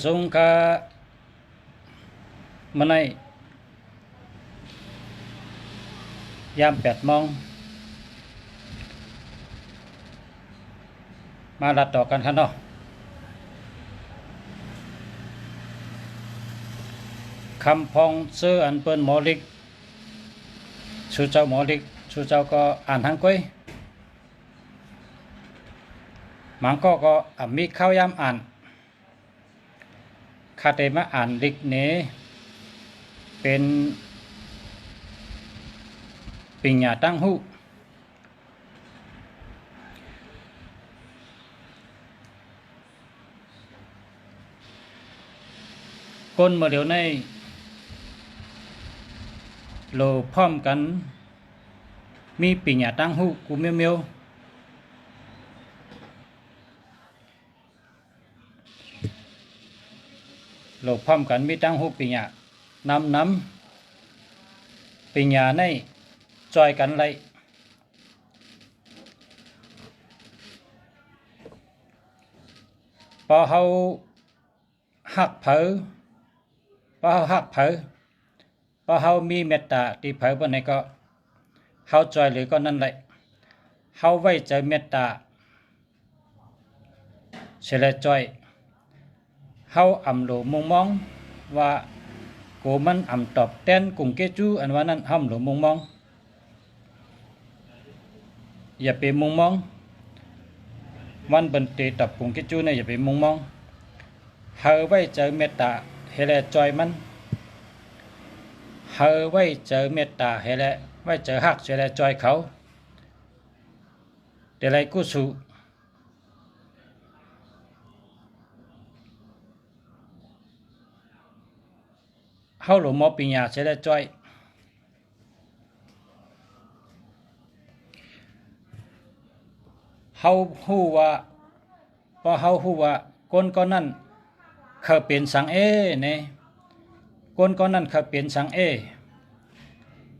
สงกามันในยาม8 โมงมาลัดต่อกันครับเนาะคำพองซื้ออันเปิ้นหมอลิกชูเจ้าหมอลิกชูเจ้าก็อ่านทั้งก้อยมังก็มีข้าวยามอ่านคาเตมาอ่านลิกเนเป็นปิญญาตั้งหูก้นเมื่อเดี๋ยวในโลพร้อมกันมีปิญญาตั้งหูกูเมียวโลพร้อมกันมีตั้งหูปิญญานำปิญญาในจอยกันไรพอเขาหักเผอพอเขามีเมตตาที่เผอปนไหนก็เขาจอยหรือก็นั่นแหละเขาไว้ใจเมตตาเฉลยจอยเขาอ่ำโหลมุงมองว่ากูมันอ่ำตอบแทนกุ่งเกจูอันว่านั้นห้ำโหลมุงมองอย่าไปมุงมองวันบันเตตับกุ่งเกจูเนี่ยอย่าไปมุงมองเฮาไว้เจอเมตตาเฮเลจอยมันเฮาไว้เจอเมตตาเฮเลไว้เจอฮักเฮเลจอยเขาเดี๋ยวไรกูสูเฮาหลวงหมอปิญญาเฮเลจอยเฮาฮู้ว่าพอเฮาฮู้ว่าคนก็นั่นเขาเป็นสังเอเนี่ยคนก็นั่นเขาเป็นสังเอ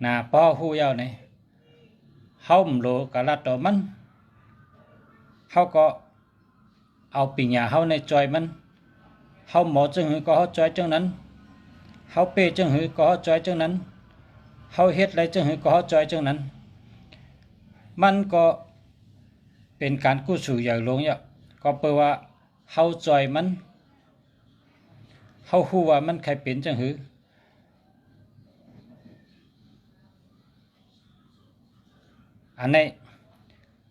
นะพอฮู้ยาวเนี่ยเฮาโหลกะลัดต่อมันเฮาก็เอาปิญญาเฮาในจอยมันเฮาหมอจึงหือก็เฮาจอยจังนั้นเฮาเป้จึงหือก็เฮาจอยจังนั้นเฮาเฮ็ดไรจึงหือก็เฮาจอยจังนั้นมันก็เป็นการกู้สู่อย่างหลวงเนี่ยก็เปลว่าเฮาจอยมันเฮาฮู้ว่ามันใครเป็นจังหืออันนี้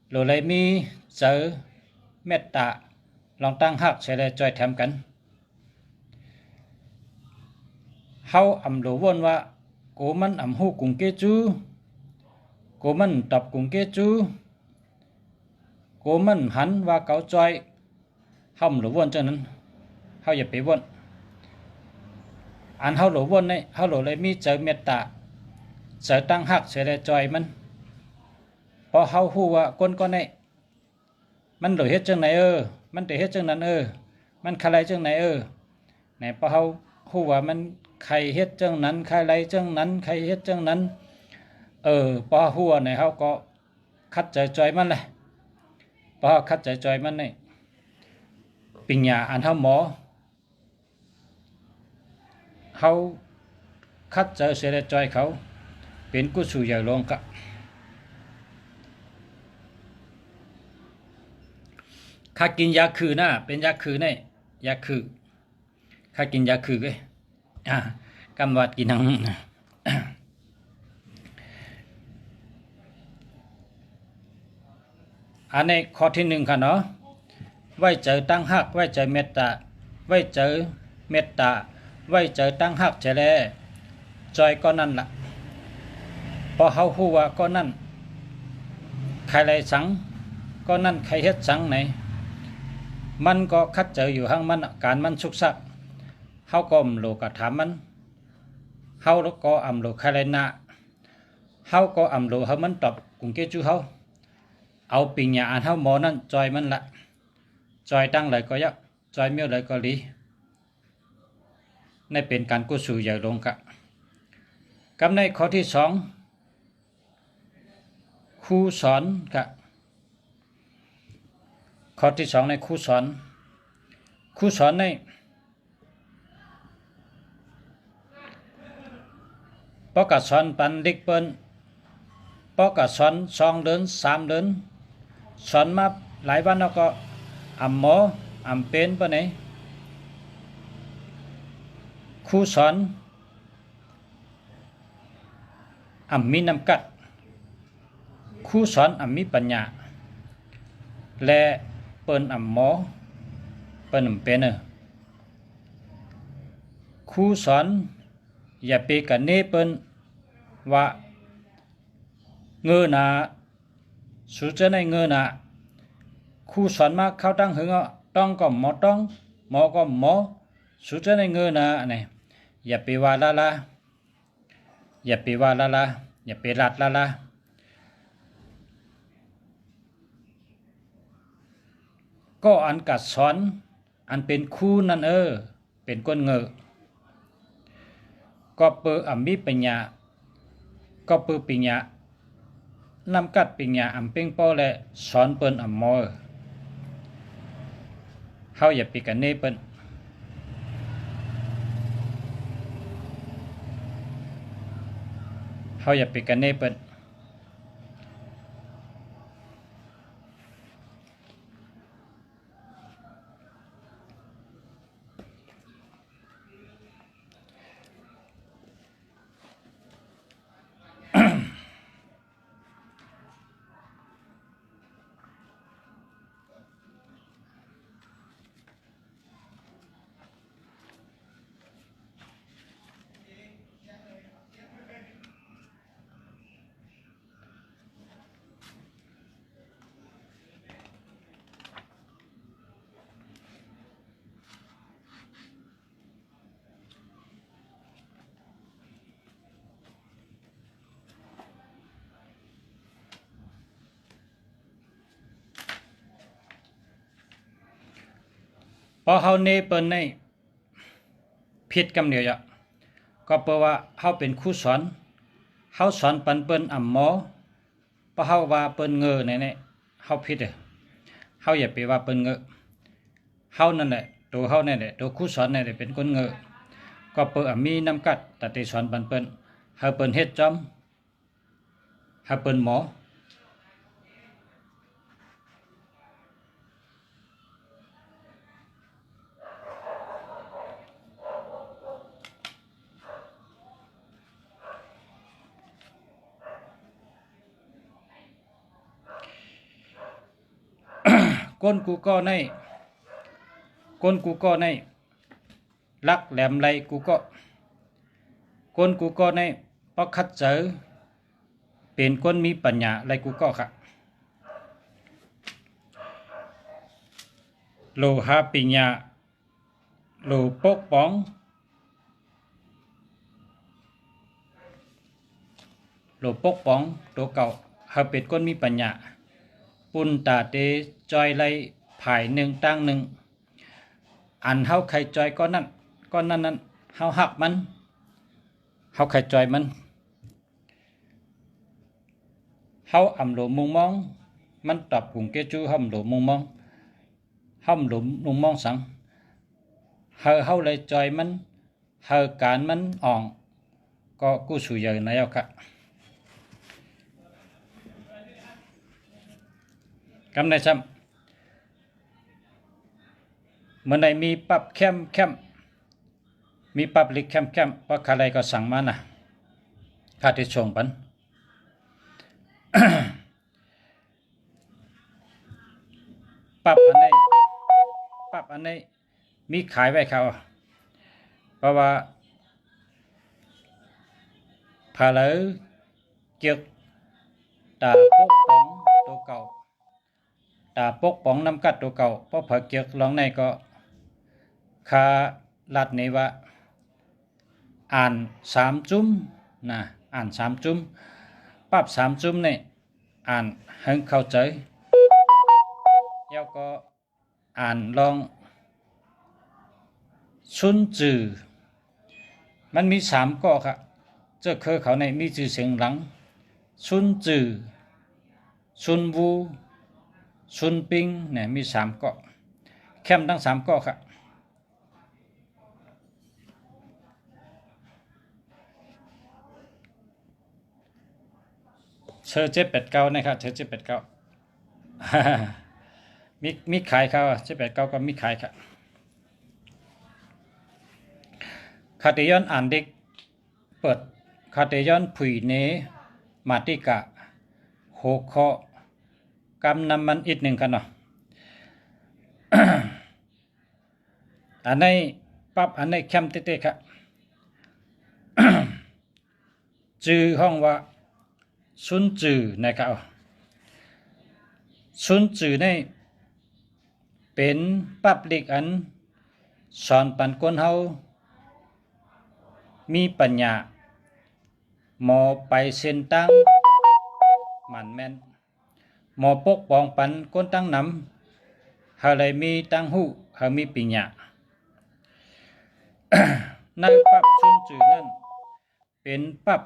โลเลยมีเจอเมตตาลองตั้งหักใช้ได้จอยแถมกันเฮาอ่ำโลวนว่ากูมันอ่ำฮู้กุ่งเกจูกูมันตอบกุ่งเกจูกูมันหันว่าเกาจอยเฮาหลวนจังนั้นเฮาอย่าไปวนอันเฮาหลวนนี่เฮาหลเลยมีเจอเมตตาเจอตั้งหักใช้ได้จอยมันพอเฮาฮู้ว่าคนก็ได้มันโดยเฮ็ดจังไหนมันได้เฮ็ดจังนั้นมันใครจังไหนไหนพอเฮาฮู้ว่ามันใครเฮ็ดจังนั้นใครไรจังนั้นใครเฮ็ดจังนั้นพอฮู้ว่าไหนเฮาก็คัดใจจอยมันเลยพอคัดใจจอยมันนี่ปิญญาอันเฮาหมอเฮาคัดใจเสียจอยเขาเป็นกุศลอย่างลงกะข้ากินยาคือนะเป็นยาคือเนี่ยยาคือข้ากินยาคือเลยกำวัดกินทั้งอันนี้ข้อที่1ค่ะเนาะไว้เจอตั้งหักไว้เจอเมตตาไว้เจอเมตตาไว้เจอตั้งหักเฉลจอยก็นั่นละพอเฮาฮู้ว่าก็นั่นใครไรสังก็นั่นใครเฮ็ดสังไหนมันก็คัดเจออยู่ห้างมันการมันสุกซักเฮาก็อำโลกะถามมันเฮาก็อำโลใครไรนะเฮาก็อำโลเฮามันตอบกุ่งเกจูเฮาเอาปิญญาอันเฮาหมอนั่นจอยมันละจอยตั้งเลยก็ยักจอยเมียวเลยก็ลีในเป็นการกู้สู่อย่างลงกะกำในข้อที่2ครูสอนกะข้อที่2ในครูสอนใน อกัดสอนปันลิกเปิ้นปอกัดสอน2 เดือน3 เดือนสอนมาหลายวันแล้วก็อำหมออำเป็นปะไหนครูสอนอำมีน้ำกัดครูสอนอำมีปัญญาและเปิ้นอำหมอเปิ้นอำเป็นครูสอนอย่าไปกันเนเปิ้นว่าเงอหนาสุดจะในเงอหนาครูสอนมาเข้าตั้งหึงต้องก็หมอต้องหมอก็หมอสุดจะในเงอหนาเนี่ยอย่าไปว่าละอย่าไปว่าละอย่าไปรัดละก็อันกัดสอนอันเป็นครูนั่นเป็นก้นเงอก็เปิดอำมีปัญญาก็เปิดปัญญานำกัดปัญญาอำเป่งป้อและสอนเปิ้นอำมอเฮาอย่าไปกันเนเปิ้นเฮาอย่าไปกันเนเปิ้นพอเฮาเนเปิ้นในผิดกำเดียวอะก็เพราะว่าเฮาเป็นครูสอนเฮาสอนปันเปิ้นอำหมอเพราะเฮาว่าเปิ้นเงอเนี่ยเฮาผิดเฮาอย่าไปว่าเปิ้นเงอเฮานั่นแหละตัวเฮานั่นแหละตัวครูสอนนั่นแหละเป็นคนเงอก็เปิ้นมีน้ำกัดแต่ที่สอนปันเปิ้นเฮาเปิ้นเฮ็ดจอมเฮาเปิ้นหมอก้นกูก็ในลักแหลมไหลกูก็ก้นกูก็ในปอคัดเจอเป็นคนมีปัญญาไหลกูก็ค่ะโลหะปัญญาโลปกป้องตัวเก่าเฮาเป็นคนมีปัญญาปุ่นตาเตจอยไหลภายหนึ่งตั้งหนึ่งอันเฮาใครจอยก็นั่นเฮาหักมันเฮาใครจอยมันเฮาอำโหลมุงมองมันตอบกุงเกจูเฮาโหลมุงมองเฮาโหลมุงมองสังเฮาเลยจอยมันเฮาการมันอ่องก็กูสู่ใหญ่นายค่ะกำในซ้ำเมื่อใดมีปรับเข้มมีปรับลิกเข้มว่าใครก็สั่งมานะข้าที่ชงปัน ปรับอันนี้มีขายไว้เขาเพราะว่าพาเลยเกี่ยวตาปกป้องตัวเก่าตาปกป้องน้ำกัดตัวเก่าเพราะเผเกี่ยวลองในก็คาลัดนี้ว่าอ่าน3 จุ้มนะอ่าน3 จุ้มปรับ3 จุ้มเนี่ยอ่านให้เข้าใจแล้วก็อ่านลองชุนจือมันมี3 ข้อครับเจ้าคือเขาในมีจือเสียงหลังชุนจือชุนวูชุนปิงเนี่ยมี3 ข้อเข้มทั้ง3 ข้อครับ เชอ789นะครับเชอ789 มีขายเขา789ก็มีขายครับคาเตยอนอ่านเด็กเปิดคาเตยอนผุยเนมาติกะโหเคาะกำนำมันอีกหนึ่งกันเนาะ อันในปั๊บอันในแคมเต้ๆครับ จื่อห้องว่าซุนจื่อนะครับซุนจื่อในเป็นปั๊บเล็กอันสอนปันคนเฮามีปัญญาหมอไปเส้นตั้งมันแม่นหมอปกป้องปันคนตั้งนำเฮาเลยมีตั้งหูเฮามีปัญญา ในปั๊บซุนจื่อนั่นเป็นปั๊บ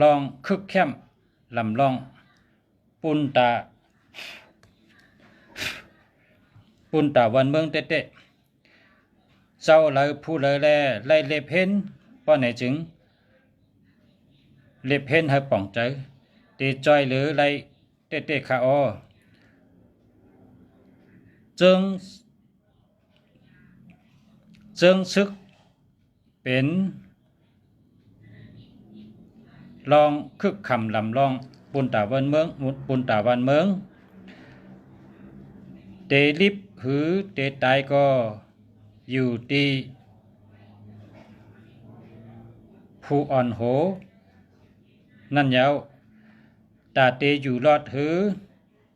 ลองคึกเข้มลำลองปุนตาวันเมืองเตะเจ้าเลยผู้เลยแลไล่เล็บเห็นป้อไหนจึงเล็บเห็นให้ป่องใจตีจอยหรือไล่เตะขาออจึงซึกเป็นลองคึกคำลำลองปุนตาวันเมืองเตลิบหือเตตายก็อยู่ที่ผู้อ่อนโหนั่นยาวตาเตอยู่รอดหือ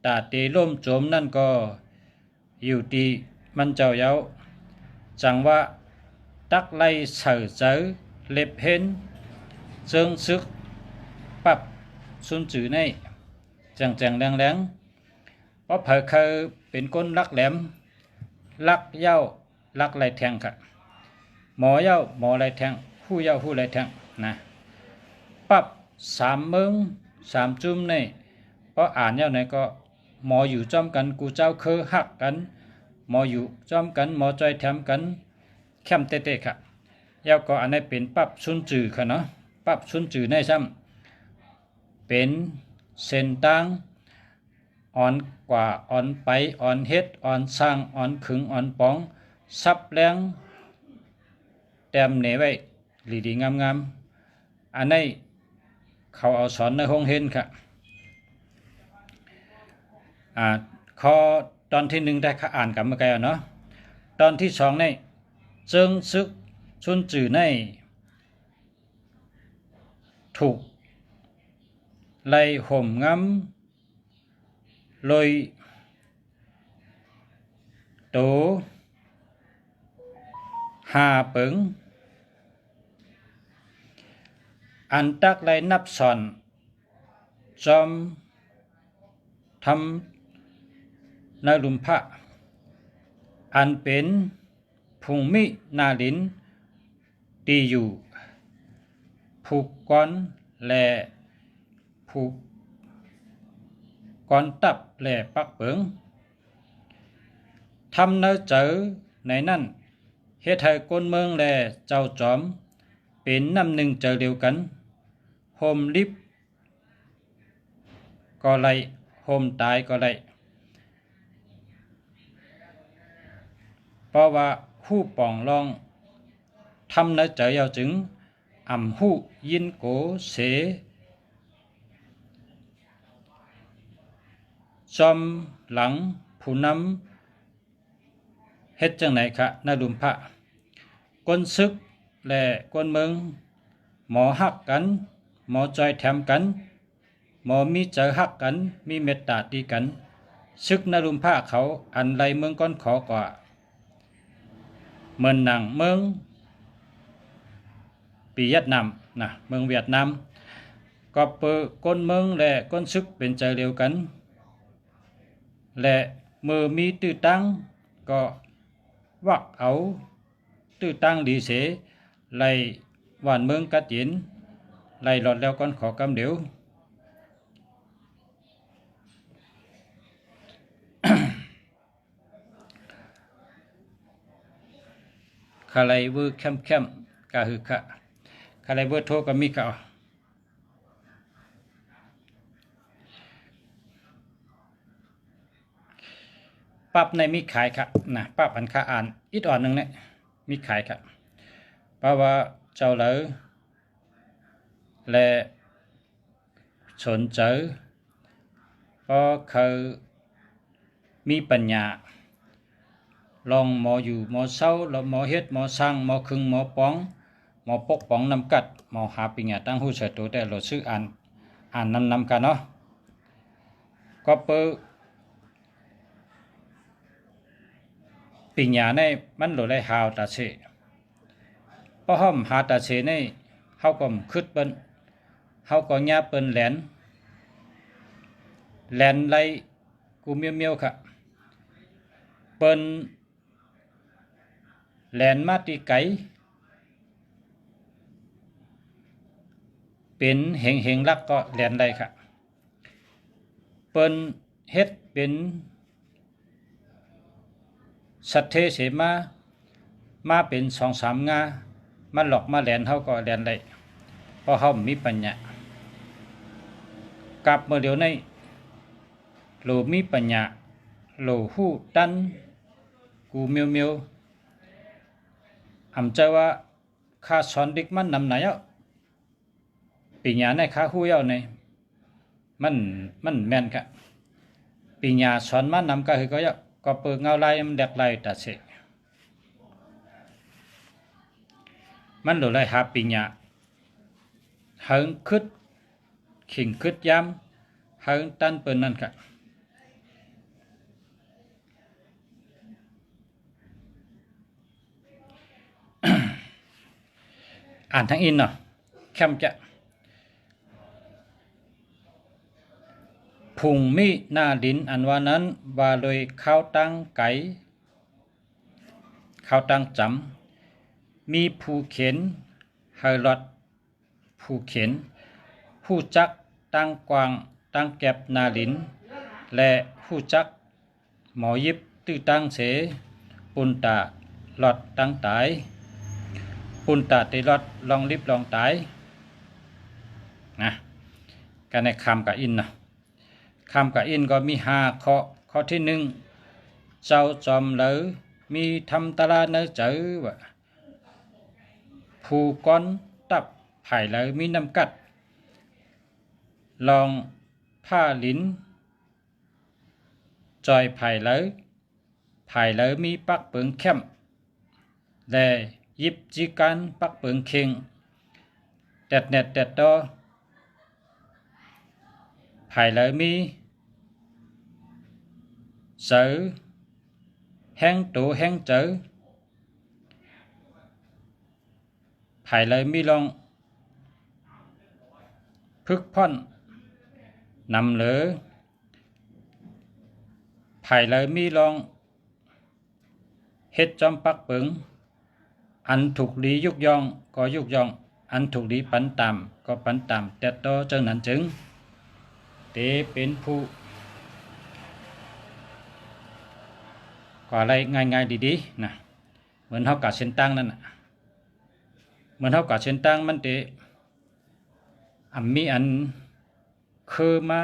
ตาเตล่มโจมนั่นก็อยู่ที่มันเจ้ายาวจังว่าตักไล่เสือเจอเล็บเห็นเจิงซึกปับซุนจือในจังแรงเพราะเผยเคยเป็นก้นลักแหลมลักเย้าลักไหลแทงค่ะหมอเย้าหมอไหลแทงผู้เย้าผู้ไหลแทงนะปับ3 มึง3 จุ่มในเพราะอ่านเย้าไหนก็หมออยู่จอมกันกูเจ้าเคยหักกันหมออยู่จอมกันหมอจอยแถมกันแคมเตะค่ะเย้าก็อันนี้เป็นปับซุนจือค่ะเนาะปับซุนจือในซ้ำเป็นเส้นตั้งอ่อนกว่าอ่อนไปอ่อนเฮ็ดอ่อนสร้างอ่อนขึงอ่อนปองซับแรงแต้มเหนไว้ดีงามอันนี้เขาเอาสอนในห้องเห็นค่ะข้อตอนที่1ได้ค่ะอ่านกับเมื่อกี้เนาะตอนที่2ในเจิงซึกซุนจือในถูกไล่ห่มงำลอยโตหาเปิงอันตักไล่นับสอนจอมทำในลุมพระอันเป็นภูมินาลินตีอยู่ผูกก้อนและผูกก้อนตับและปักเปิงทำเนื้อเจอในนั้นเฮ็ดให้คนเมืองและเจ้าจอมเป็นน้ำหนึ่งเจอเดียวกันโฮมลิบก็ไล่โฮมตายก็ไล่เพราะว่าหู้ป่องลองทำเนื้อเจอยาวจึงอ่ำหู้ยินโกเสจอมหลังผู้นำเฮ็ดจังไหนคะในลุมพระก้นซึกและก้นเมืองหมอหักกันหมอจอยแถมกันหมอมีเจอหักกันมีเมตตาตีกันซึกในลุมพระเขาอันไรเมืองก้อนขอกว่าเมืองหนังเมืองปีเวียดนามนะเมืองเวียดนามก็เปิดก้นเมืองและก้นซึกเป็นใจเดียวกันและเมื่อมีตื้อตั้งก็วักเอาตื้อตั้งดีเสไล่หวานเมืองกัดยินไล่หลอดแล้วก้อนขอกำเดียว คาไลเวอร์เข้มกะหือคะคาไลเวอร์โทก็มีกะ ปั๊บในมีขายครับนะปั๊บอันค่าอ่านอีกอ่อนหนึ่งเนี่ยมีขายครับเพราะว่าเจ้าเหลอและสนใจเพราะเขามีปัญญาลองหมออยู่หมอเศร้าแล้วหมอเฮ็ดหมอสร้างหมอคึงหมอป้องหมอปกป้องนำกัดหมอหาปัญญาตั้งหูเสือตัวแต่เราซื้ออ่านนำกันเนาะก็เปิดปัญญาในมันหลุดได้หาวตาเสเพราะห้อมหาตาเสในเฮาก็คึดเปิ้นเฮาก็ญาเปิ้นแหลนไล่กูเมียวๆค่ะเปิ้นแหลนมาติไกเป็นเหงลักก็แหลนได้ค่ะเปิ้นเฮ็ดเป็นสัตเทเสมาเป็น2-3 งามาหลอกมาแหลนเฮาก็แหลนได้เพราะเฮามีปัญญากลับเมื่อเดียวในโลมีปัญญาโลฮู้ตันกูเมียวอำใจว่าข้าสอนเด็กมันนำไหนอ่ะปัญญาในข้าฮู้เอาในมันแม่นค่ะปัญญาสอนมันนำก็คือก็เปิดเงาลายมันแดกลายตัดเสมันหลุดเลยหาปัญญาเฮิงคึดขิงคึดย้ำเฮิงตันเปิ้นนั่นค่ะอ่านทั้งอินเนาะแคมจะพุงมีหน้าดินอันว่านั้นว่าเลยข้าวตั้งไก่ข้าวตั้งจำมีผู้เข็นเฮรอดผู้เข็นผู้จักตั้งกวางตั้งแก็บนาลินและผู้จักหมอยิบตื้อตั้งเสปุนตาหลอดตั้งตายปุนตาตีหลอดลองลิบลองตายนะกันในคำกับอินนะคำกับอินก็มี5 ข้อที่1เจ้าจอมเหลอมีทำตลาดเนื้อเจอว่าผู้ก้อนตับไผ่เหลอมีน้ำกัดลองผ้าลิ้นจอยไผ่เหลอมีปักเปิงเข้มและยิบจีกันปักเปิงเข่งแดดเน็ดแดดดอไผ่เหลอมีเสือแห้งตัวแห้งเจอไผ่เลยมีลองพึกพ่อนนำเหลือไผ่เลยมีลองเฮ็ดจอมปักเปิงอันถูกดียุกยองก็ยุกยองอันถูกดีปันตามก็ปันตามแต่ต่อจังนั้นจึงเตเป็นผู้ก็อะไรง่ายๆดีๆนะเหมือนเท่ากับเส้นตั้งนั่นนะเหมือนเท่ากับเส้นตั้งมันเตมีอันคือมา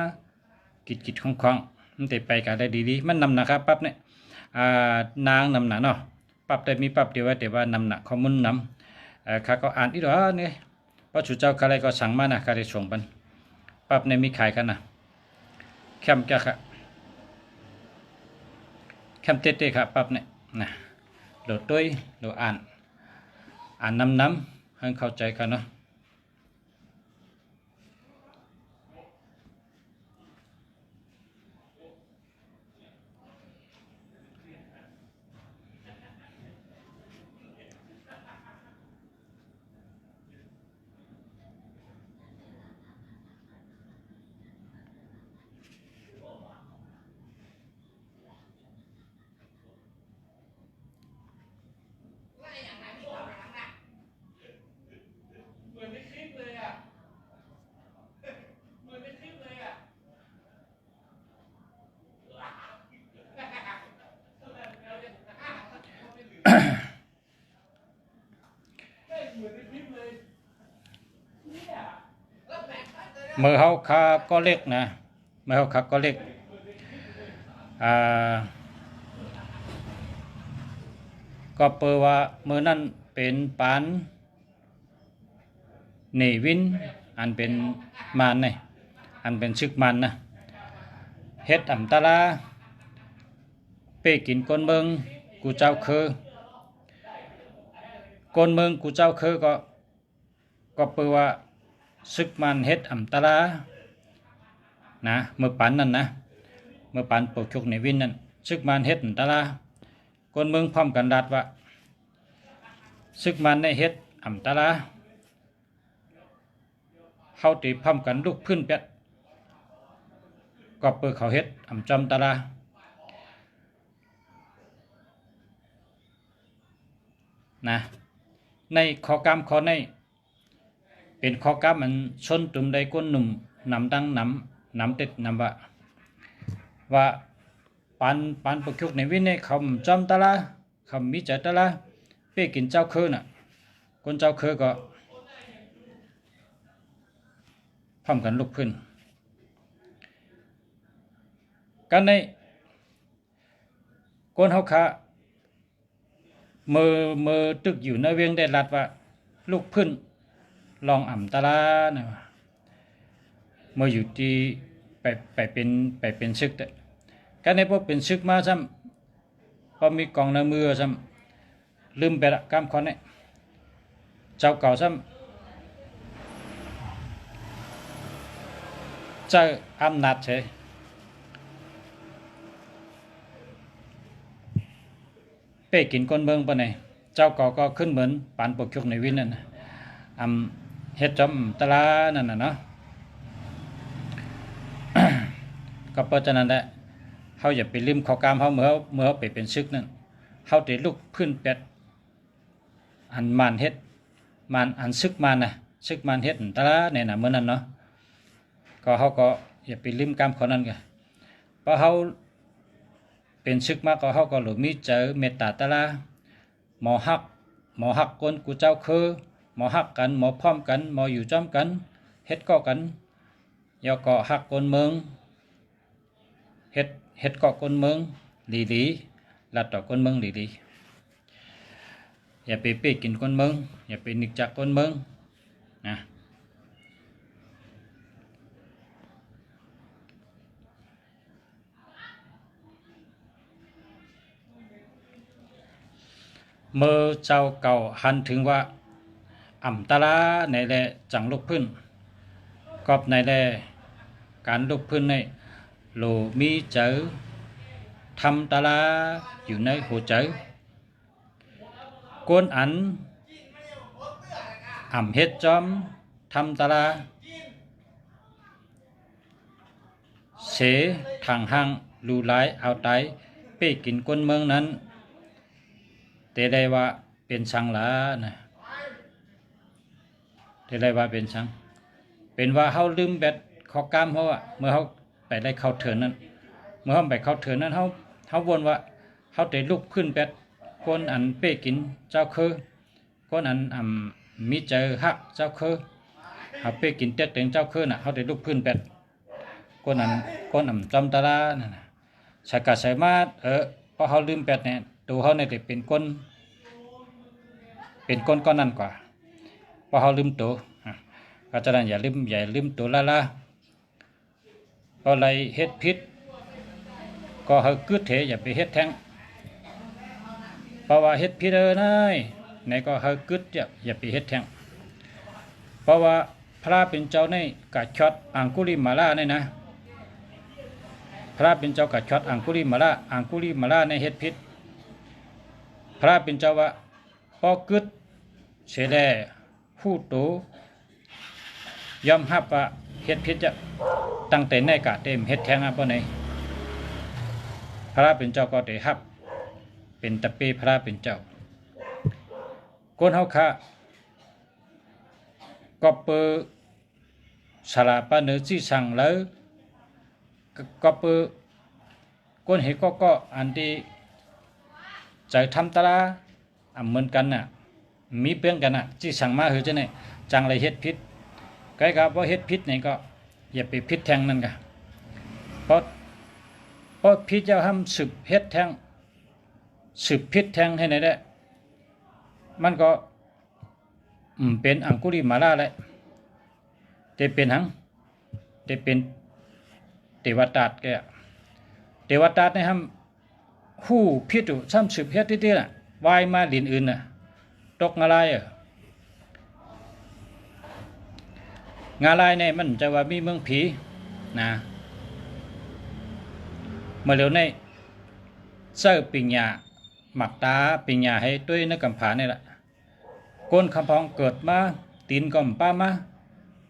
กิจของมันเตไปกันได้ดีๆมันนำนะครับปั๊บเนี่ยนางนำหนาเนาะปั๊บได้มีปั๊บเดียวไว้แต่ว่านำหนักข้อมูลนำข้าก็อ่านอีกแล้วเนี่ยพระจุเจ้าใครก็สั่งมานะใครได้ส่งบันปั๊บเนี่ยมีขายกันนะแคมแกค่ะแคมเต้ๆครับปั๊บเนี่ยนะโหลดด้วยโหลดอ่านนำให้เข้าใจกันเนาะเมื่อเขาคาก็เล็กนะเมื่อเขาคาก็เล็ก ก็เปิดว่าเมื่อนั้นเป็นปานเนวินอันเป็นมารนี่อันเป็นชึกมันนะเฮ็ดตาลาเป้กินก้นเมืองกูเจ้าคือก้นเมืองกูเจ้าคือก็เปิดว่าซึกมันเฮ็ดตาลานะเมื่อปันนั่นนะเมื่อปันปกชุกในวินนั่นซึกมันเฮ็ดตาลาก้นเมืองพร้อมกันดัดว่าซึกมันได้เฮ็ดตาลาเขาตีพร้อมกันลุกพื้นเป็ดก็เปิดเขาเฮ็ดจำตาลานะในข้อกรรมข้อในเป็นข้อกรรมมันชนตุ่มใดก้นหนุ่มนำดังนำติดนำว่าปันประคุกในวินในคำจำตาลาคำมิจตาลาเป้กินเจ้าคือน่ะคนเจ้าคือก็พร้อมกันลุกขึ้นกันในคนเฮาขามือตึกอยู่ในเวียงได้รัดว่าลุกขึ้นลองตาลานะเมื่ออยู่ที่ไปเป็นซึกแต่กันในพวกเป็นซึกมาซ้ำพอมีกองในมือซ้ำลืมไปละกำคอนเนี่ยเจ้าเก่าซ้ำเจ้าอำนาจเฉยเป้กินก้นเมืองปะไหนเจ้าก็ขึ้นเหมือนปานปกชุกในวินนั่นเฮ็ดจอมตะลานั่นน่ะเนาะ ก็เพราะฉะนั้นแหละเฮาอย่าไปลืมข้อกามเฮาเมื่อไปเป็นซึกนั่นเฮาได้ลุกพื้นเป็ดอันมานเฮ็ดมานอันซึกมานน่ะซึกมานเฮ็ดตะลาเนี่ยน่ะมื้อนั้นเนาะก็เฮาก็อย่าไปลืมกามข้อนั้นกะเพราะเฮาเป็นซึกมาก็เฮาก็หลุมีเจอเมตตาตะลาหมอฮักคนกูเจ้าคือหมอฮักกันหมอพร้อมกันหมออยู่จ้อมกันเฮ็ดก็กันยอก็ฮักคนเมืองเฮ็ดก็คนเมืองดีลัดต่อคนเมืองดีอย่าไปเป้กินคนเมืองอย่าไปนึกจักคนเมืองนะเมื่อเจ้าเก่าหันถึงว่าตาลาในแลจังลุกพื้นกอบในแลการลุกพื้นในโลมีเจอทำตาลาอยู่ในหัวใจกวนอันเฮ็ดจอมทำตาลาเสทางห้างลูหลายเอาไตเป้กินก้นเมืองนั้นแต่ได้ว่าเป็นสังหลานะแต่ได้ว่าเป็นสังเป็นว่าเฮาลืมแบตข้อกามเฮาอ่ะเมื่อเฮาไปได้เข้าเถินนั้นเมื่อเฮาไปเข้าเถินนั้นเฮาวนว่าเฮาได้ลุกขึ้นแบตคนอันเป้กินเจ้าคือคนอันมีเจอฮักเจ้าคือเฮาเป้กินเต็ดถึงเจ้าคือน่ะเฮาได้ลุกขึ้นแบตคนจำตาลานั่นน่ะสกัดใส่มาพอเฮาลืมแบตเนี่ยตัวเฮาเนี่ยได้เป็นคนก้อนนั้นกว่าพอเฮาลืมตัวก็ฉะนั้นอย่าลืมตัวละพอไรเฮ็ดผิดก็เฮากึดเถอย่าไปเฮ็ดแท้งเพราะว่าเฮ็ดผิดนายไหนก็เฮากึดอย่าไปเฮ็ดแท้งเพราะว่าพระเป็นเจ้าในกัดช็อตอังคุลิมาลาเนี่ยนะพระเป็นเจ้ากัดช็อตอังคุลิมาลาในเฮ็ดผิดพระเป็นเจ้าว่าพอกึดเสแลผู้โตยอมรับว่าเฮ็ดผิดจะตั้งแต่ในกะเต็มเฮ็ดแท้งบ่ไหนพระเป็นเจ้าก็ได้รับเป็นตะเปพระเป็นเจ้าคนเฮาค่ะก็เปอสลาปะเนอที่สั่งแล้วก็เปอคนเฮก็อันที่ใจทำตะลาเหมือนกันน่ะมีเพื่อนกันน่ะที่สั่งมาคือจะไหนจังไรเฮ็ดผิดใครก็ว่าเฮ็ดผิดนี่ก็อย่าไปผิดแทงนั่นก็เพราะผิดจะทำสืบเฮ็ดแทงสืบผิดแทงให้ไหนได้ มันก็เป็นอังคุลิมาลาแหละแต่เป็นหังแต่เป็นเทวตาแกเทวตาในห้ำหู้พิจุซ้ำสืบเฮ็ดที่น่ะวายมาลินอื่นน่ะตกงาลายงาลายเนี่ยมันจะว่ามีเมืองผีนะเมื่อเร็วในเสื้อปิญญาหมักตาปิญญาให้ด้วยนักกำผาเนี่ยแหละก้นคำพองเกิดมาตีนก่อมป้ามา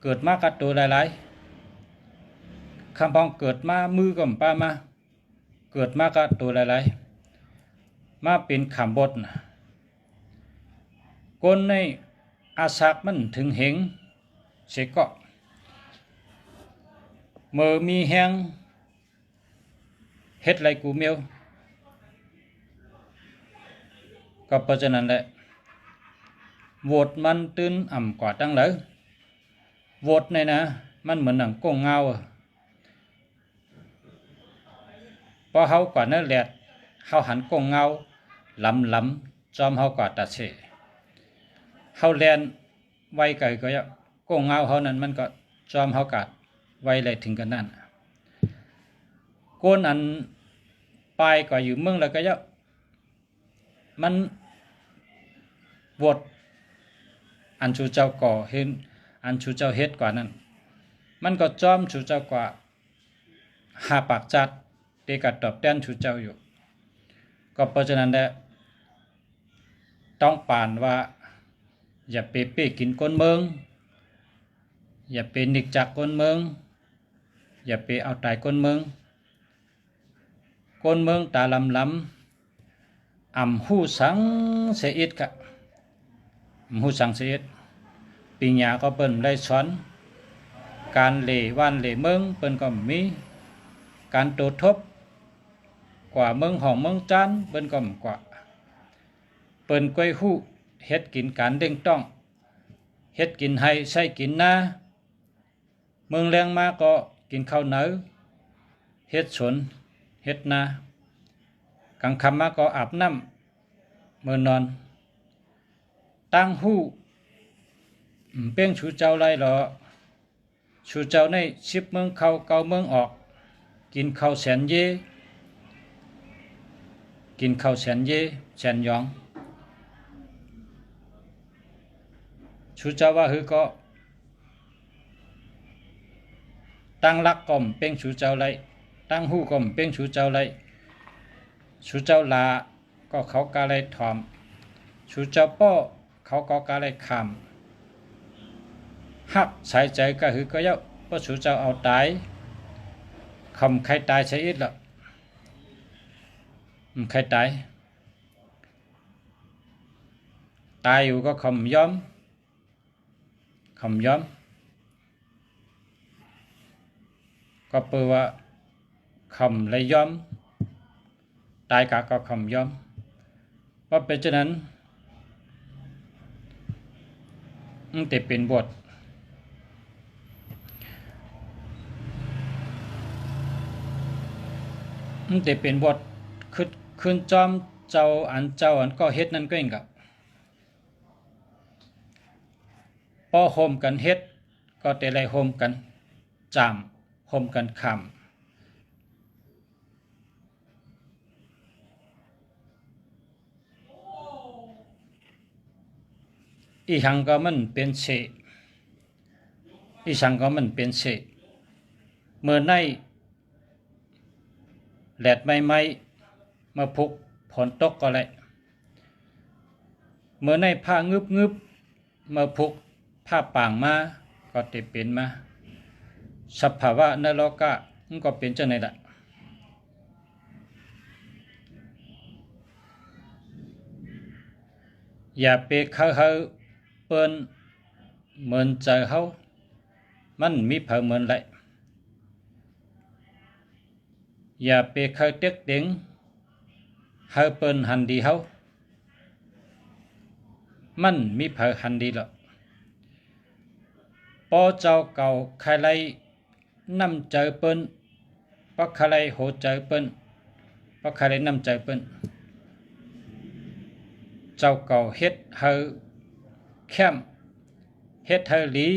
เกิดมากัดตัวหลายๆคำพองเกิดมามือก่อมป้ามาเกิดมากัดตัวหลายๆมาเป็นขำบดก้นในอาศักมันถึงเหงเสกก็เมื่อมีแหงเฮ็ดไรกูเมียวก็เพราะฉะนั้นแหละโหวตมันตื่นกว่าตั้งเลยโหวตในนะมันเหมือนหนังกงเงาพอเฮากว่านั่นแหละเฮาหันกงเงาลำจอมเฮากว่าตัดเสเฮาแลนไวไกลก็ยะกงเงาเฮานั้นมันก็จอมเฮากาดไวเลยถึงกันนั่นก้นอันปลายก็อยู่เมืองแล้วก็ยะมันโหวตอันชูเจ้าก่อเห็นอันชูเจ้าเฮ็ดกว่านั้นมันก็จอมชูเจ้ากว่าหาปากจัดเตกัดตอบแทนชูเจ้าอยู่ก็เพราะฉะนั้นแหละต้องปานว่าอย่าไปเป้กินคนเมืองอย่าไปนิกจากคนเมืองอย่าไปเอาตายคนเมืองคนเมืองตาลำหู้สังเสียอิดกะหู้สังเสียอิดปิญญาก็เปิ้นได้สอนการเหล่ว่านเหล่เมืองเปิ้นก็มีการโตทบกว่าเมืองห้องเมืองจานเปิ้นก็กว่าเปิ้นก้อยหู้เฮ็ดกินการเด้งต้องเฮ็ดกินให้ใช้กินนาเมืองแรงมาก็กินข้าวเหนียวเฮ็ดสวนเฮ็ดนากลางค่ำมาก็อาบน้ำมื้อนอนตั้งหู้เป้งชูเจ้าไรหรอชูเจ้าใน10 เมืองเข้า9 เมืองออกกินข้าวแสนเยกินข้าวแสนเยแสนยองชูเจ้าว่าคือก็ตั้งรักก่อมเป้งชูเจ้าไรตั้งหู้ก่อมเป้งชูเจ้าไรชูเจ้าลาก็เขากาไรถอมชูเจ้าป้อเขาก็กาไรคำหักใส่ใจก็คือก็เยอะเพราะชูเจ้าเอาตายคำใครตายใช้อิดละใครตายอยู่ก็คำย้อมก็เปลว่าคำเลยย้อมตายก็คำย้อมว่าเป็นฉะนั้นแต่เป็นบทแต่เป็นบทขึ้นจอมเจ้าอันก็เฮ็ดนั่นก็เองกับพอโฮมกันเฮ็ดก็แต่ไรโฮมกันจามโฮมกันคำอีหังก็มันเป็นเสอีสังก็มันเป็นเสเมื่อในแหลดใหม่ๆมาพุกฝนตกก็เลยเมื่อในผ้างึบมาพุกผ้าป่างมาก็ติเป็นมาสภาวะนรกะมันก็เป็นจังได๋ล่ะอย่าไปเข้าเฮาเปิ้นเหมือนใจเฮามันมีเผาเหมือนไรอย่าไปเข้าเต็กเต็งเฮาเปิ้นหันดีเฮามันมีเผาหันดีละปอเจ้าเก่าใครไล่นำใจเปิ้นปักใครไล่โหใจเปิ้นปักใครไล่นำใจเปิ้น เจ้าเก่าเฮ็ดเฮาแคมเฮ็ดเฮาหลี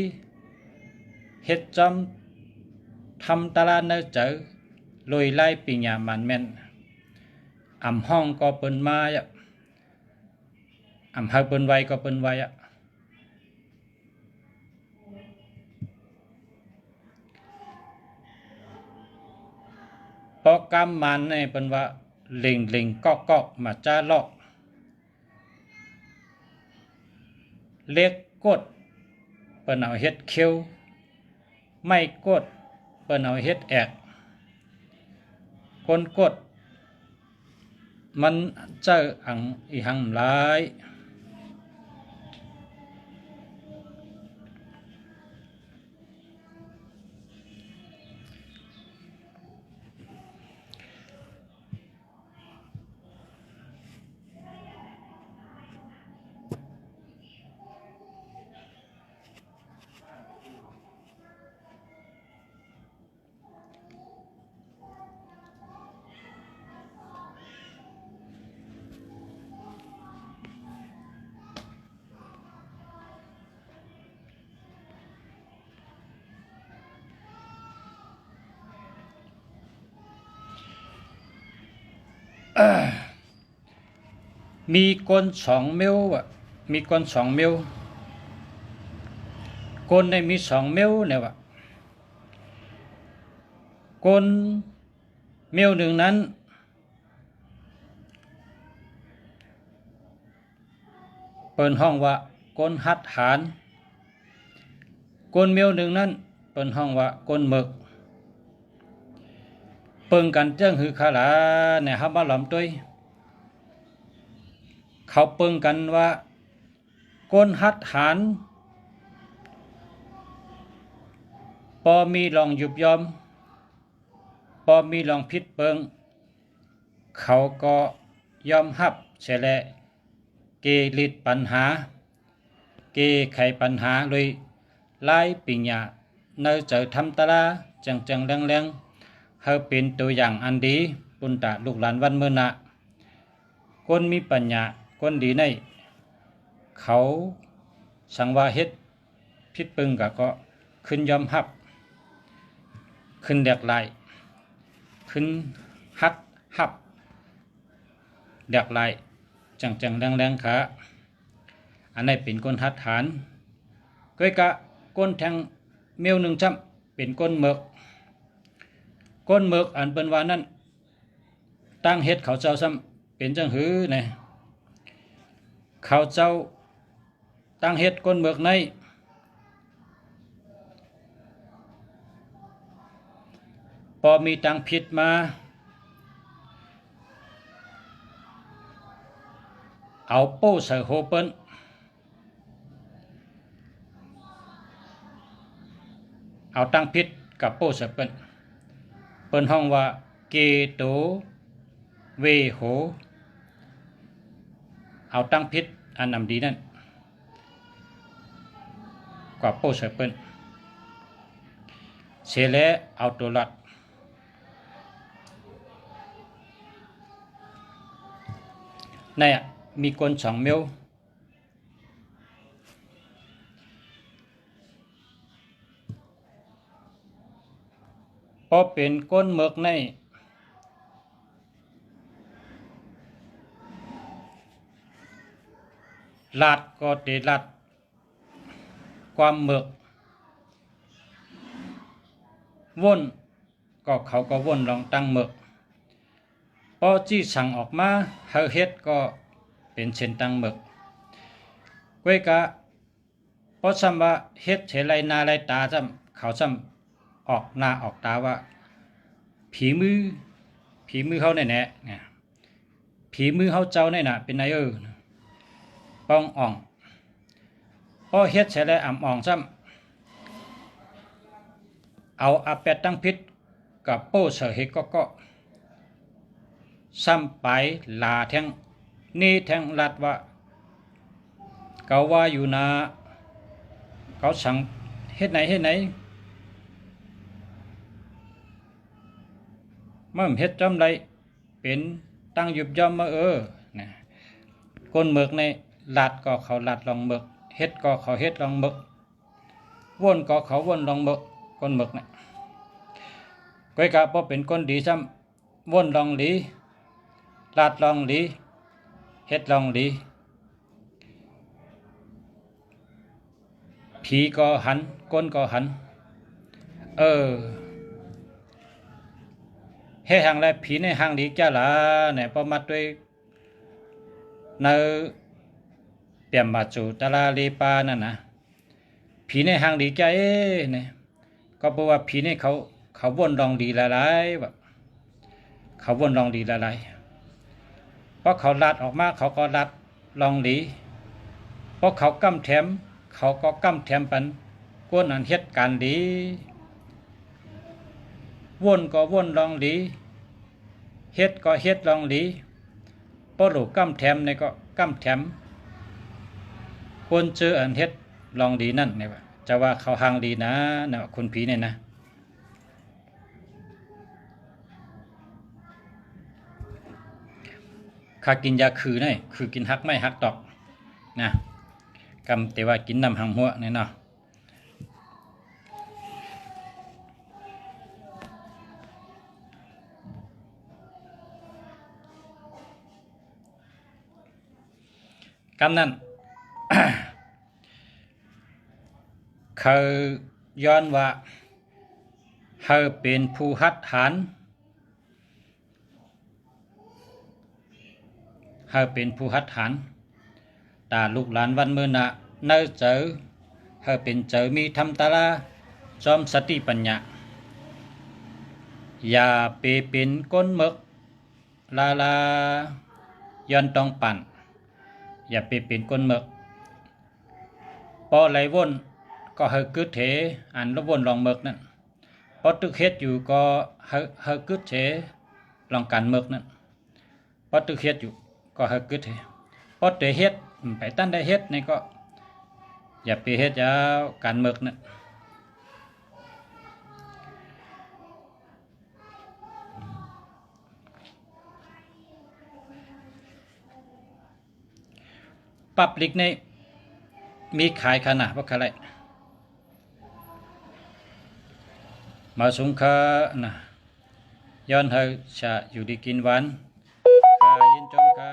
เฮ็ดจอมทำตลาดเนเจอลอยไล่ปิญญามันแม่นอำห้องก็เปิ้นมาอ่ะอำเฮาเปิ้นไว้ก็เปิ้นไว้อ่ะพอกำมันในเปิ้นว่าเล็งๆกอกๆมาจ้าลอกเล็กกดเปิ้นเอาเฮ็ดเคี้ยวไม่กดเปิ้นเอาเฮ็ดแอกคนกดมันเจออังอีหังหลายมีคน2 นิ้วอ่ะมีคน2 นิ้วคนได้มี2 นิ้วเนี่ยว่ะคนนิ้วหนึ่งนั้นเปิ้นห้องว่าคนหัดหารคนนิ้วหนึ่งนั้นเปิ้นห้องว่าคนหมึกเปิ้งกันเจ้งหือขาหลาเนี่ยครับมาหลอมตุ้ยเขาเปิ้งกันว่าคนหัดหารพอมีลองยุบยอมพอมีลองพิษเปิงเขาก็ยอมรับเสียแลเกลิดปัญหาเกไขปัญหาเลยไล่ปิญญาเนเจอทำตลาจังแรงเฮาเป็นตัวอย่างอันดีปุณตะลูกหลานวันเมื่อนะคนมีปัญญาคนดีในเขาสังว่าเฮ็ดพิษเปิงก็ขึ้นยอมรับขึ้นแดกไหลขึ้นฮัดฮับแดกไหลจังแรงขาอันนี้เป็นคนหัดฐานก้อยกะก้นแทงเมียวหนึ่งจำเป็นก้นเมือกก้นเมือกอันเป็นว่านั้นตั้งเฮ็ดเขาเจ้าซ้ำเป็นจังหือเนี่ยเขาเจ้าตั้งเฮ็ดก้นเมือกในพอมีตังผิดมาเอาโป้ใส่โฮเปิ้นเอาตังผิดกับโป้ใส่เปิ้นเปิ้นห้องว่าเกโตเวโหเอาตังผิดอันนำดีนั่นกว่าโป้ใส่เปิ้นเสร็จแล้วเอาตัวลัดนี่มีคน2 นิ้วพอเป็นก้นเมือกในลัดก็เตลัดความเมือกว่นก็เขาก็ว่นลองตั้งเมือกพอจี้สั่งออกมาเฮาเฮ็ดก็เป็นเช่นตั้งเมือกก้วยกะพอซ้ำว่าเฮ็ดเฉไรนาไรตาซ้ำเขาซ้ำออกหน้าออกตาว่าผีมือเขาแน่ๆเนี่ยผีมือเขาเจ้าแน่น่ะเป็นไงป้องอ่องพอเฮ็ดเฉไรอ่ำอ่องซ้ำเอาอาเป็ดตั้งพิษกับโป้เสเฮก็ซ้ำไปลาแทงนี่แทงลัดว่าเขาว่าอยู่นะเขาสั่งเฮ็ดไหนมั่มเฮ็ดจำไรเป็นตั้งยุบย่อมมานะ ก้นเมือกในลัดก็เขาลัดลองเมือกเฮ็ดก็เขาเฮ็ดลองเมือกวนก็เขาวนลองเมือกก้นเมือกเนี่ยก้อยกะบ่เป็นก้นดีซ้ำวนลองหลีลัดลองหลีเฮ็ดลองหลีผีก็หันก้นก็หันเฮ็ดหางแลผีในหางดีจ้าล่ะเนี่ยพอมัดด้วยในเปี่ยมมาจูตะลาลีปานั่นนะผีในหางดีใจเนี่ยก็เพราะว่าผีในเขาวนลองดีหลายๆแบบเขาวนลองดีหลายๆเพราะเขาลัดออกมาเขาก็ลัดลองดีเพราะเขากำแถมเขาก็กำแถมปันก้นอันเฮ็ดการดีวนก็วนลองดีเฮ็ดก็เฮ็ดลองดีพอลูกกำแถมในก็กำแถมคนเจออันเฮ็ดลองดีนั่นเนี่ยว่าจะว่าเขาหางดีนะนะคุณผีเนี่ยนะข้ากินยาคือเนี่ยคือกินฮักไม่ฮักตอกนะกำแต่ว่ากินน้ำหังหัวเนี่ยเนาะกำนั้น เขาย้อนว่าเขาเป็นผู้หัดหารเขาเป็นผู้หัดหารตาลูกหลานวันเมื่อนะเนื้อเจอเขาเป็นเจอมีธรรมตาลาจอมสติปัญญาอย่าไปเป็นก้นมึกลาลาย้อนต้องปั่นอย่าไปเป็นก้นมึกพอไหลวนก็เฮกึดเถอันละวนลองมึกนั่นพอตึกเฮ็ดอยู่ก็เฮกึดเถลองการมึกนั่นพอตึกเฮ็ดอยู่ก็เฮกึดเถพอเตเฮ็ดไปตั้นได้เฮ็ดนี่ก็อย่าไปเฮ็ดยาวการมึกนั่นปับลิกในมีขายขนาดว่าอะไรมาสงคานะย้อนเฮาชะอยู่ดีกินหวานคายินจงกะ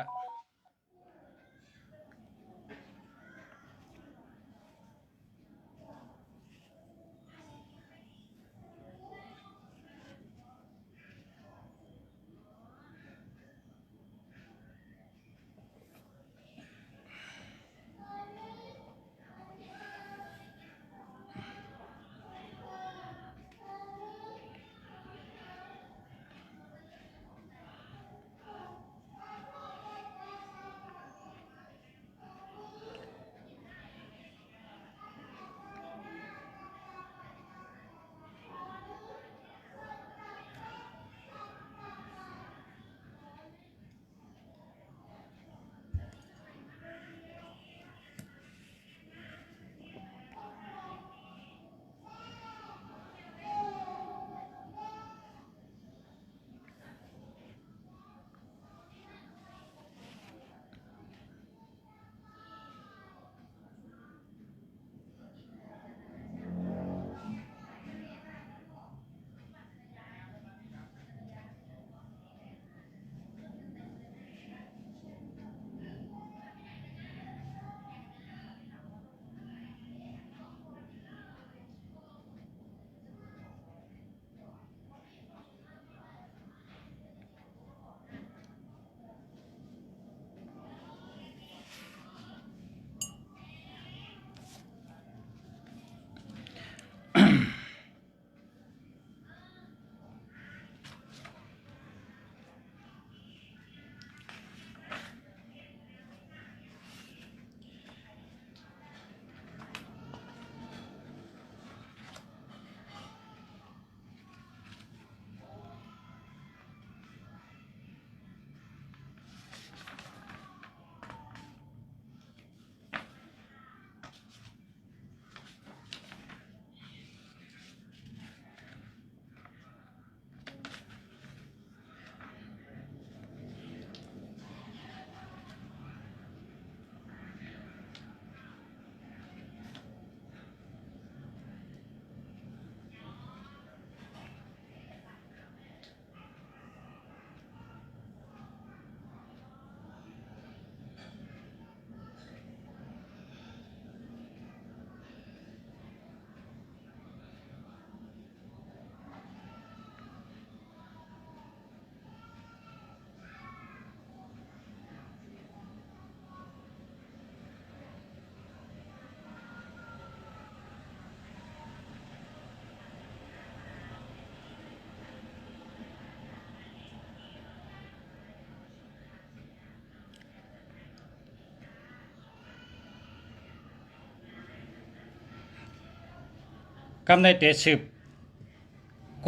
กำในเตสืบ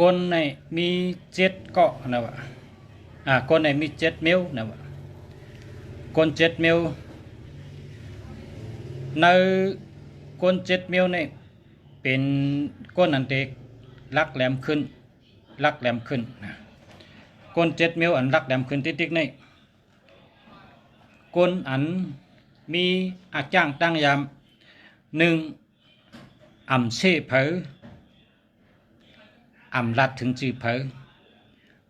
ก้นในมีเจ็ดเกาะนะวะก้นในมีเจ็ดเมลนะวะก้นเจ็ดเมลในก้นเจ็ดเมลนี่เป็นก้นอันเด็กลักแหลมขึ้นลักแหลมขึ้นนะก้นเจ็ดเมลอันลักแหลมขึ้นติ๊กๆนี่ก้นอันมีอาจ้างตั้งยามหนึ่งอ่ำเช่เผออ่ำลัดถึงจือเผอ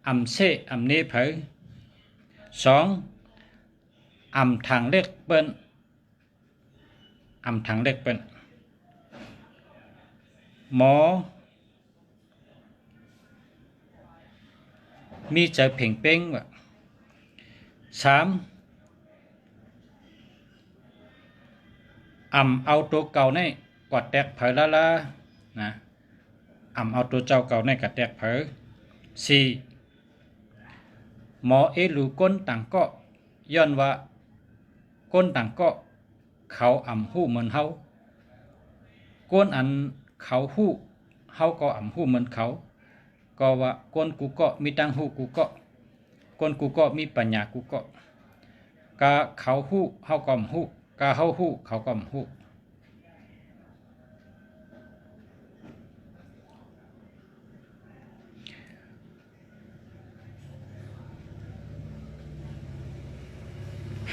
อ่ำเช่อ่ำเนเผอสองอ่ำทางเล็กเปิ้นอ่ำทางเล็กเปิ้นหมอมีใจเพ่งเป้งว่ะสามอ่ำเอาตัวเก่าในกวาดแตกเผยละนะอ่ำเอาตัวเจ้าเก่าในกัดแตกเผยสี่หมอเอหรือก้นต่างก็ย้อนว่าก้นต่างก็เขาอ่ำหู้เหมือนเฮาก้นอันเขาหู้เฮาก็อ่ำหู้เหมือนเขาก็ว่าก้นกูก็มีตังหู้กูก็ก้นกูก็มีปัญญากูก็กะเขาหู้เฮาก็อ่ำหู้กะเฮาหู้เขาก็อ่ำหู้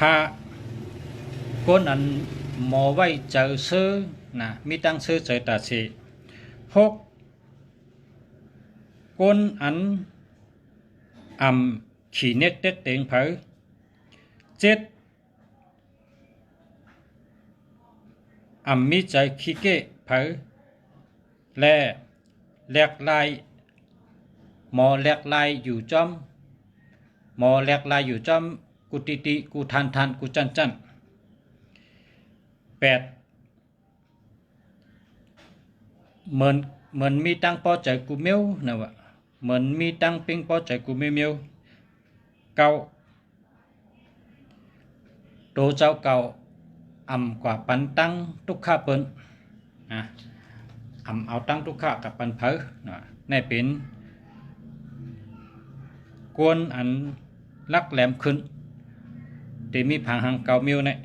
ห้าก้นอันหมอไว้เจอซื้อนะมีตังซื้อเจอตาสีหกก้นอันอ่ำขี่เน็ตเต็ดเต็งเผยเจ็ดอ่ำมีใจขี้เก้เผยและแหลกลายหมอแหลกลายอยู่จอมหมอแหลกลายอยู่จอมกูติติกูทันกูจันแปดเหมือนมีตังพอใจกูเมียวนะวะเหมือนมีตังปิงพอใจกูเมียวเก่าโตเจ้าเก่าอ่ำกว่าปันตังทุกข้าเปิ้นนะอ่ำเอาตังทุกข้ากับปันเผอนะในเป็นกวนอันลักแหลมขึ้นที่มีผังหังเก่ามิวเนี่ย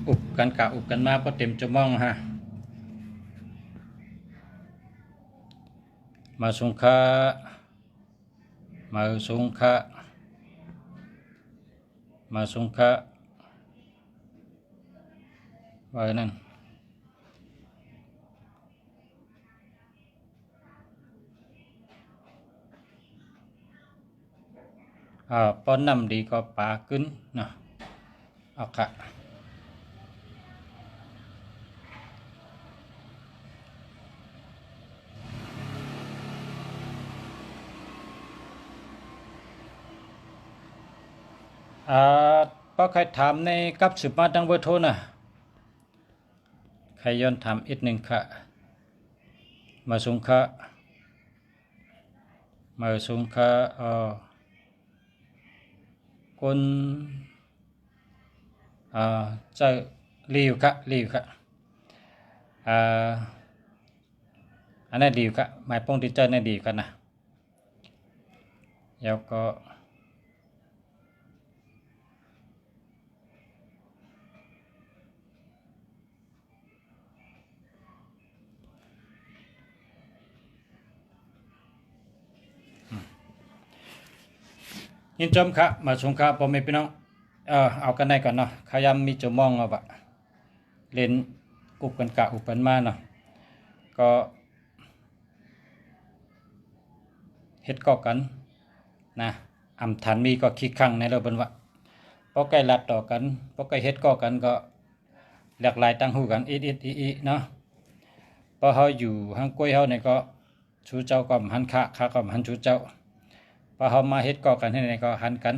อุบกันกะอุบกันมาพอเต็มจะมองฮะมาสงฆะมาสงฆะมาสงฆะว่านั่นป้อนน้ำดีก็ปลาขึ้นเนาะเอาค่ะป้าใครถามในกับสืบมาดังเบอร์โทรนะใครย้อนถามอีกหนึ่งค่ะมาสงฆะมาสงฆะคนจะรีวค่ะรีวค่ะอันนั้นดีค่ะหมายป้องที่เจอนั่นดีกันนะแล้วก็ยินจมค่ะมาสงฆะพ่อแม่พี่น้องเอากันได้ก่อนเนาะขยำมีจมองเอาบะเล่นอุบกันกะอุบกันมาเนาะก็เฮ็ดก่อกันนะอำทันมีก็คิดครั้งในเราบนวะพอใกล้ลัดต่อกันพอใกล้เฮ็ดก่อกันก็หลากหลายตั้งหูกันอีเนาะพอเฮาอยู่ห้างกล้วยเฮาเนี่ยก็ชูเจ้าก็หันข้าก็หันชูเจ้าพอเฮามาเฮ็ดก่อกันที่ไหนก็หันกัน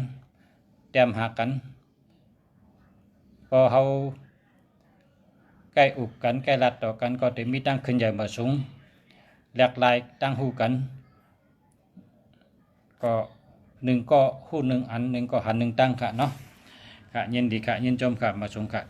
เตรียมหากัน พอเฮาใกล้อุกกันใกล้รัดต่อกันก็จะมีตั้งขึ้นใหญ่มาสูงหลากหลายตั้งหูกันก็หนึ่งก็หูหนึ่งอันหนึ่งก็หันหนึ่งตั้งค่ะเนาะค่ะยินดีค่ะยินชมค่ะมาชมค่ะ